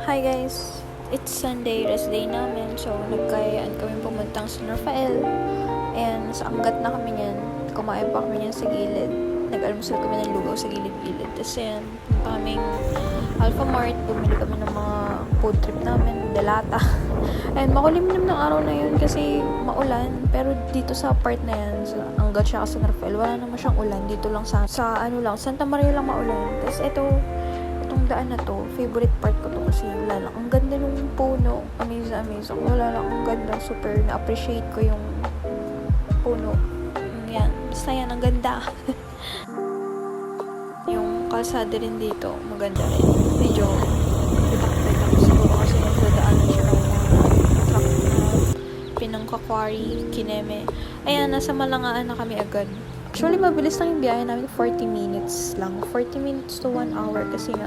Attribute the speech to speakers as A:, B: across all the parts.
A: Hi guys! It's Sunday, rest day namin. So, nagkayaan kami pumuntang San Rafael. And sa Angat na kami niyan. Kumain pa kami niyan sa gilid. Nag-almusal kami ng lugaw sa gilid-gilid. Tapos yan, punta kaming Alpha Mart. Bumili kami ng mga food trip namin, delata. And makulimlim ng araw na yun kasi maulan. Pero dito sa part na yan, sa Angat siya sa San Rafael, wala naman siyang ulan. Dito lang sa Santa Maria lang maulan. Tapos itong daan na to, favorite part ko to kasi wala lang. Ang ganda ng puno. Amazing. Wala lang. Ang ganda. Super na-appreciate ko yung puno. Yan. Basta yan. Ang ganda. Yung kalsada rin dito, maganda rin. Medyo pitak-pitak. Siguro kasi nagdadaanan siya ng mga truck na Pinangkakwari, Kineme. Ayan, nasa Malangaan na kami agad. Actually, mabilis lang yung biyahe namin. 40 minutes lang. 40 minutes to 1 hour kasi nga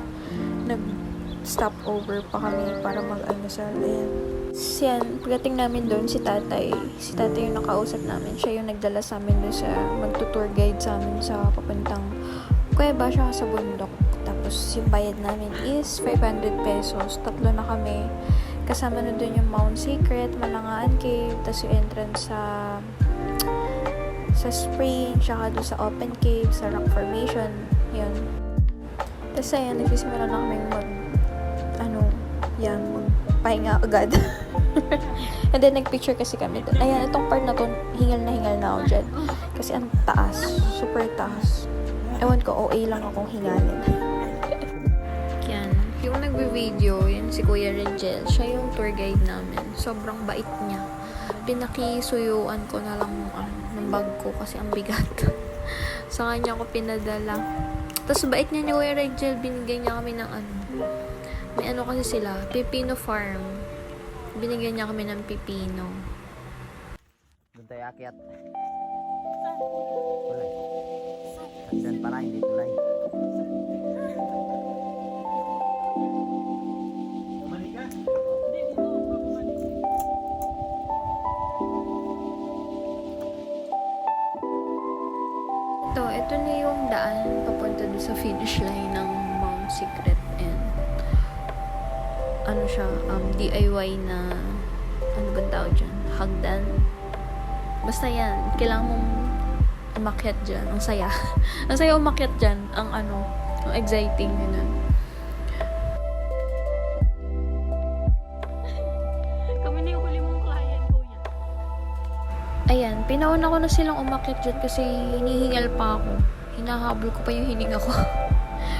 A: nag-stop over pa kami para mag-almusal. Ayan. Yan, pagdating namin doon, si tatay yung nakausap namin. Siya yung nagdala sa amin doon sa magtutour guide sa amin sa papuntang Cueva siya sa bundok. Tapos yung bayad namin is 500 pesos. Tatlo na kami. Kasama na doon yung Mount Secret, Malangaan Cave, tapos yung entrance sa spring, tsaka doon sa open cave, sa rock formation, yun. Tapos ayan, nagsisimula na kami magpahinga agad. And then, nagpicture kasi kami doon. Ayan, itong part na to, hingal na ako dyan. Kasi ang taas, super taas. Ewan ko, OA lang akong hingalin. Yan, yung nagbe-video, yun si Kuya Rigel, siya yung tour guide namin. Sobrang bait niya. Pinakisuyuan ko na lang ng bag ko kasi ang bigat. Sa kanya ko pinadala. Tapos bait niya ni Kuya Rigel, binigyan niya kami ng may kasi sila, Pipino Farm. Binigyan niya kami ng pipino.
B: Doon tayo akyat. Tulay. Hagdan pala, hindi tulay.
A: Ito na yung daan papunta doon sa finish line ng Mount Secret, and siya, DIY na bang tawag dyan? Hagdan. Basta yan, kailangan mong umakyat dyan. Ang saya. Ang saya umakyat dyan. Ang exciting yun. Kami na yung huli mong client, kuya. Ayan, pinauna ko na silang umakyat dyan kasi hinihingal pa ako. Hinahabol ko pa yung hininga ko.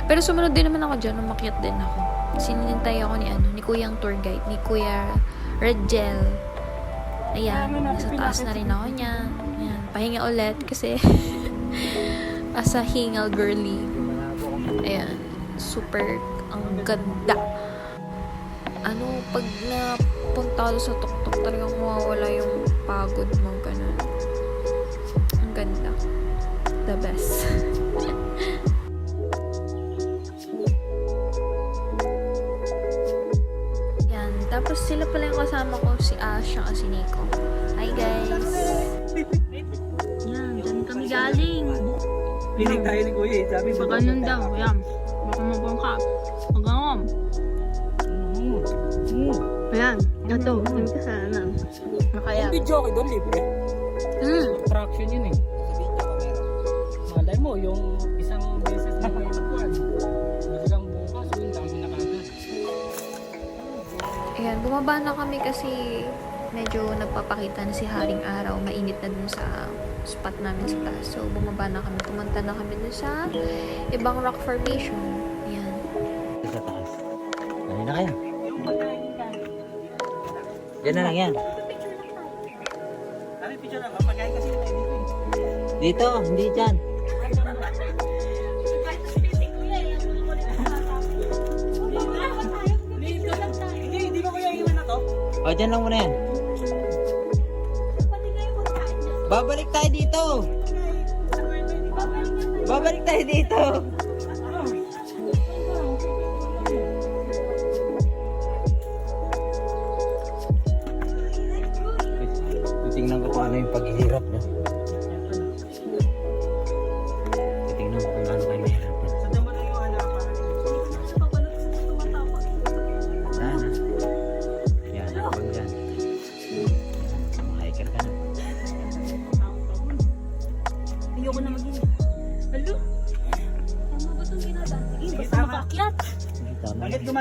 A: Pero sumunod din naman ako dyan, umakyat din ako. Sinintay ako ni Kuyang tour guide, ni Kuya Rigel. Ayan, nasa taas na rin ako niya. Ayan, pahinga ulit kasi as a hingal girly. Ayan, super ang ganda. Pag napunta sa tuktok, talagang mawawala yung pagod mo, ganun. Ang ganda. The best. Yan. Tapos sila pala yung kasama ko, si Ash at si Nico. Hi guys!
C: Yan, dyan kami galing.
D: Pinig tayo ni Kuya, sabi ba?
C: Baka nun daw, yan. Baka mabangka. Magangom. Ayan, ito. Yung kasalanan. Makaya.
D: Video okay doon, libre. Attraction yun eh. Malay mo, yung isang beses na kayo nagkuhan. Biglang bukas, yung dami na kagad.
A: Ayan, bumaba na kami kasi medyo nagpapakita na si Haring Araw. Mainit na dun sa spot namin sa taas. So, bumaba na kami. Pumunta na kami dun sa ibang rock formation. Ayan.
B: Sa taas. Dali na kayo. Diyan na lang yan.
D: Kami picture lang, mapagay kasi tayo dito eh.
B: Dito, hindi dyan.
D: Hindi ba kuya iwan na to?
B: O, dyan lang muna yan. Babalik tayo dito. Babalik tayo dito. Tingnan ko kung ano yung paghihirap niya. Tingnan ko kung ano kayo mahirapan.
D: Sa dama na yung hanapan.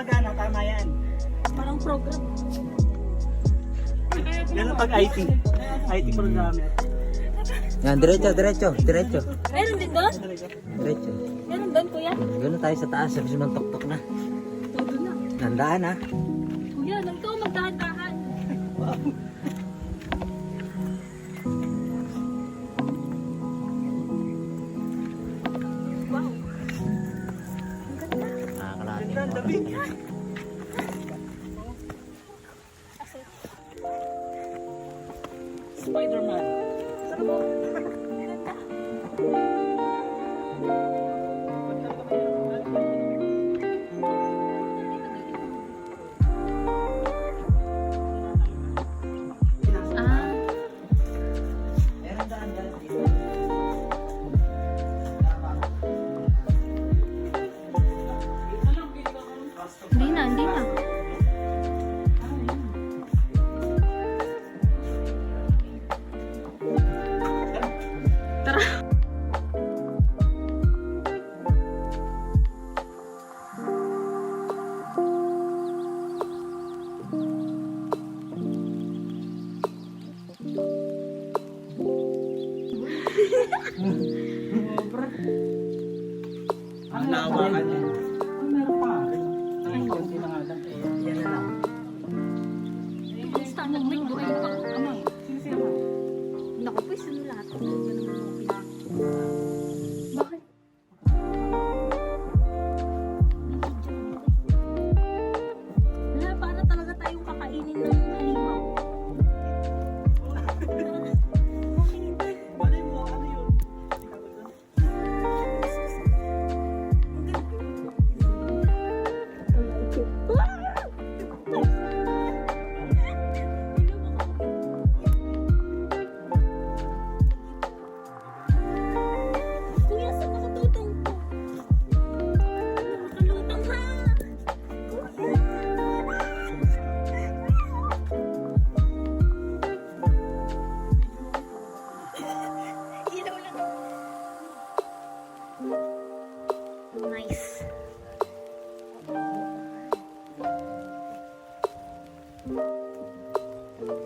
D: mag-ano, tama yan.
C: Parang program.
D: Yan ang pag IT. IT programmer.
B: Yan, diretso.
C: Meron din doon?
B: Diretso.
C: Meron doon, kuya?
B: Doon na tayo sa taas, sabi siya tok-tok na.
C: Todo na.
B: Nandaan ha.
C: Kuya, nang ikaw magdahan-dahan. Wow.
B: Nakakalati.
D: Ganda, dabi. Spider-Man. Saan mo?
C: Ah,
B: Meron daan dito.
C: hindi na. Tara.
D: Ang lawakan yan. Meron pa. Ay, konti na nga lang. Yan na lang.
C: Basta nagbuhay pa.
D: Ano? Sino?
C: Naku po, sinulat ko. Bakit? Wala, para talaga tayong kakainin ng halimaw.
D: Malay mo, ano yun?
C: Kuya, saan nakatutong ko? Nakalutang ha! Ilaw lang. Nice.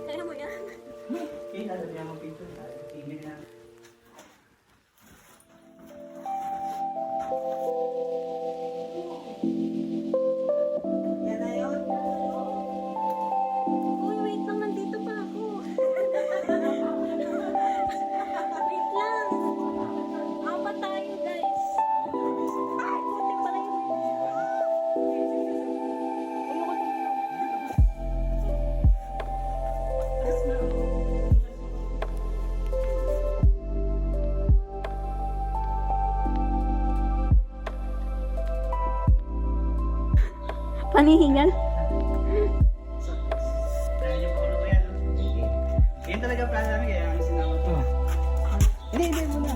C: Kaya mo yan?
D: Kaya lalagyan mo pito. Tingin na. Yan na yun.
C: Uy, wait lang, nandito pa ako. Wait lang. Apat tayo, guys. Ay, buti pala yun. Ayoko dito. Panihingan?
D: Dahil yung pakulo ko yan. Yan talaga plano namin kaya ang sinama ko. Hindi muna.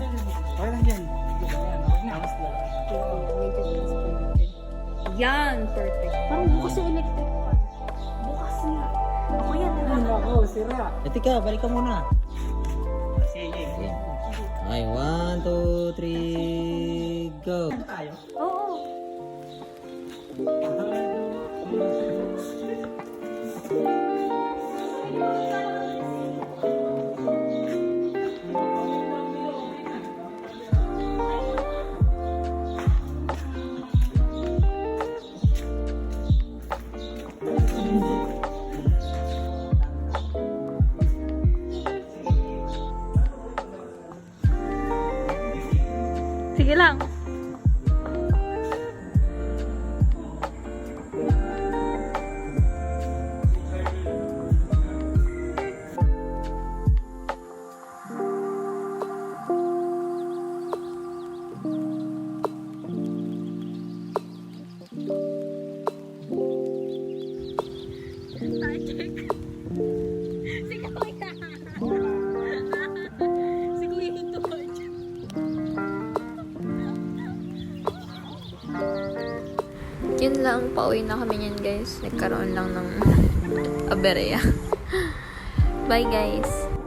D: Okay lang dyan. Tapos lang.
C: Yan, perfect. Parang bukas yung electric fan. Bukas nga. Ako yan.
D: Ako, sira.
B: Eh, tika, balik ka muna.
D: Sige.
B: Okay, 1, 2, 3, go.
D: Ano tayo?
C: Oo. Sige lang. Check. Sige, kuya. Si kuya ito.
A: Yun lang, pauwi na kami niyan guys. Nagkaroon lang ng aberya. Bye guys!